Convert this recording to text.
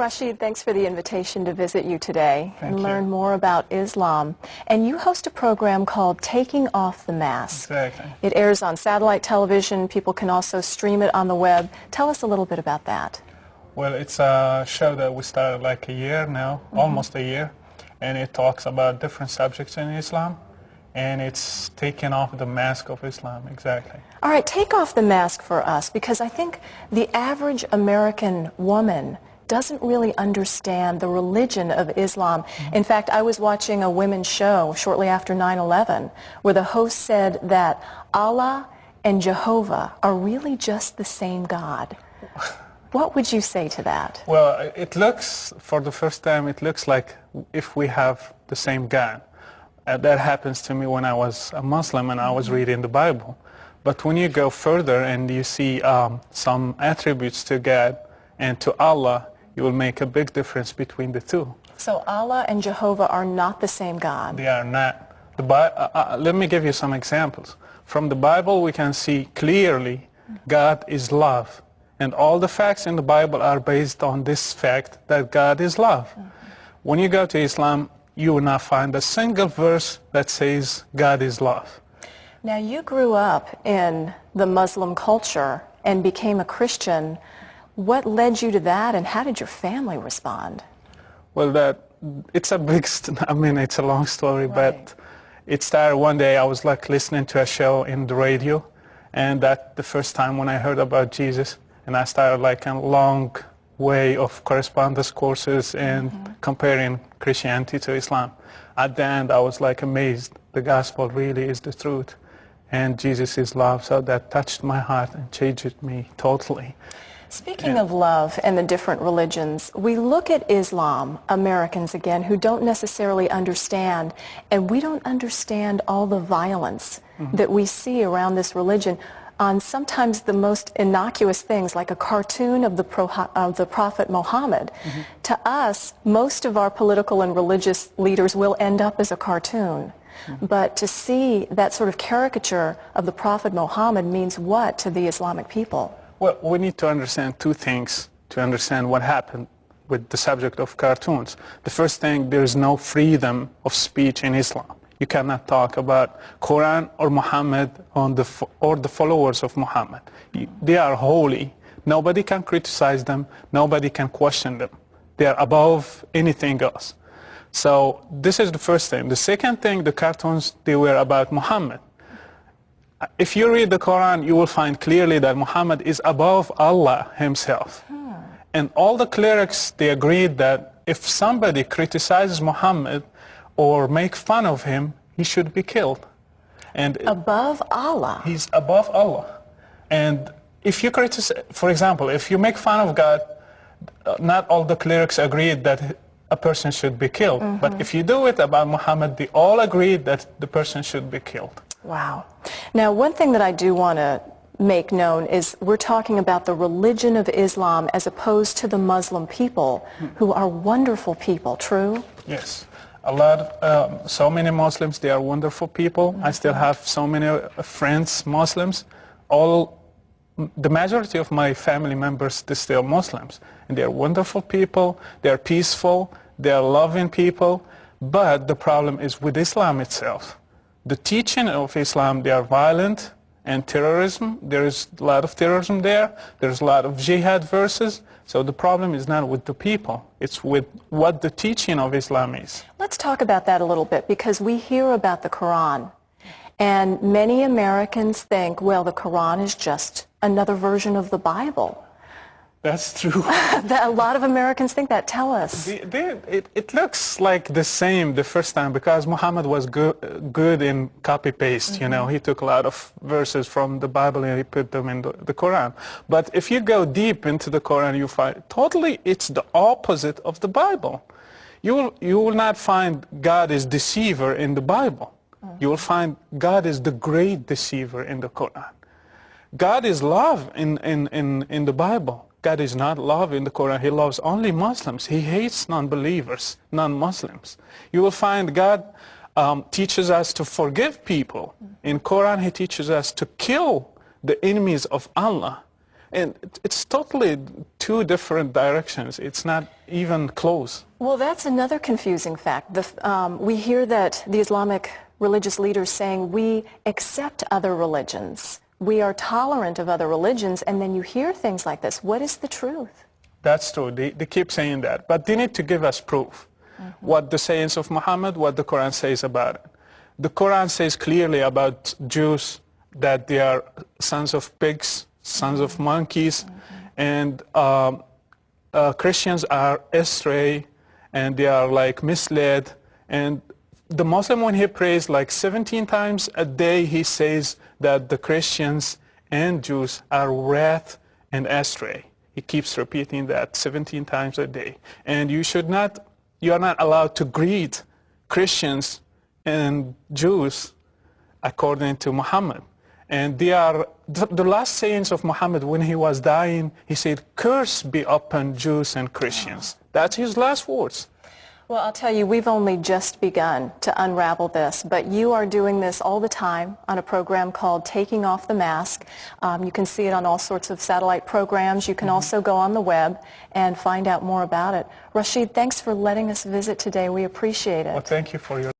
Rashid, thanks for the invitation to visit you today and learn you. more about Islam. And you host a program called Taking Off the Mask. Exactly. It airs on satellite television. People can also stream it on the web. Tell us a little bit about that. Well, it's a show that we started like a year now, almost a year, and it talks about different subjects in Islam, and it's taking off the mask of Islam, exactly. All right, take off the mask for us, because I think the average American woman doesn't really understand the religion of Islam. In fact, I was watching a women's show shortly after 9/11 where the host said that Allah and Jehovah are really just the same God. What would you say to that? Well, it looks, for the first time, it looks like if we have the same God. That happens to me when I was a Muslim and I was reading the Bible. But when you go further and you see some attributes to God and to Allah, you will make a big difference between the two. So Allah and Jehovah are not the same God. They are not. Let me give you some examples. From the Bible, we can see clearly God is love. And all the facts in the Bible are based on this fact that God is love. When you go to Islam, you will not find a single verse that says God is love. Now, you grew up in the Muslim culture and became a Christian. What led you to that, and how did your family respond? Well, it's a it's a long story, Right. but it started one day. I was like listening to a show in the radio, and that's the first time when I heard about Jesus, and I started like a long way of correspondence courses and comparing Christianity to Islam. At the end, I was like amazed. The gospel really is the truth, and Jesus is love. So that touched my heart and changed me totally. Speaking of love and the different religions, we look at Islam, Americans again, who don't necessarily understand, and we don't understand all the violence that we see around this religion on sometimes the most innocuous things, like a cartoon of the Prophet Muhammad. To us, most of our political and religious leaders will end up as a cartoon. But to see that sort of caricature of the Prophet Muhammad means what to the Islamic people? Well, we need to understand two things to understand what happened with the subject of cartoons. The first thing, there is no freedom of speech in Islam. You cannot talk about Quran or Muhammad or the followers of Muhammad. They are holy. Nobody can criticize them. Nobody can question them. They are above anything else. So this is the first thing. The second thing, the cartoons, they were about Muhammad. If you read the Quran, you will find clearly that Muhammad is above Allah himself. And all the clerics, they agreed that if somebody criticizes Muhammad or make fun of him, he should be killed. And Above Allah? he's above Allah. And if you criticize, for example, if you make fun of God, not all the clerics agreed that a person should be killed. But if you do it about Muhammad, they all agreed that the person should be killed. Wow. Now, one thing that I do want to make known is we're talking about the religion of Islam as opposed to the Muslim people, who are wonderful people, true? Yes. So many Muslims, they are wonderful people. I still have so many friends, Muslims. The majority of my family members, they're still Muslims. And they're wonderful people, they're peaceful, they're loving people. But the problem is with Islam itself. The teaching of Islam, they are violent and terrorism. There is a lot of terrorism there. There's a lot of jihad verses. So the problem is not with the people. It's with what the teaching of Islam is. Let's talk about that a little bit, because we hear about the Quran. And many Americans think, well, the Quran is just another version of the Bible. That's true. A lot of Americans think that. Tell us. It looks like the same the first time, because Muhammad was good in copy-paste, you know. He took a lot of verses from the Bible and he put them in the Quran. But if you go deep into the Quran, you find totally it's the opposite of the Bible. You will not find God is deceiver in the Bible. You will find God is the great deceiver in the Quran. God is love in the Bible. God is not love in the Quran. He loves only Muslims. He hates non-believers, non-Muslims. You will find God teaches us to forgive people. In Quran, He teaches us to kill the enemies of Allah. And it's totally two different directions. It's not even close. Well, that's another confusing fact. We hear that the Islamic religious leaders saying we accept other religions. We are tolerant of other religions, and then you hear things like this. What is the truth? That's true. They keep saying that. But they need to give us proof. What the sayings of Muhammad, what the Quran says about it. The Quran says clearly about Jews that they are sons of pigs, sons of monkeys, and Christians are astray, and they are like misled. And the Muslim, when he prays like 17 times a day, he says that the Christians and Jews are wrath and astray. He keeps repeating that 17 times a day. And you are not allowed to greet Christians and Jews according to Muhammad. And they are, the last sayings of Muhammad when he was dying, he said, "Curse be upon Jews and Christians." That's his last words. Well, I'll tell you, we've only just begun to unravel this, but you are doing this all the time on a program called Taking Off the Mask. You can see it on all sorts of satellite programs. You can also go on the web and find out more about it. Rashid, thanks for letting us visit today. We appreciate it. Well, thank you for your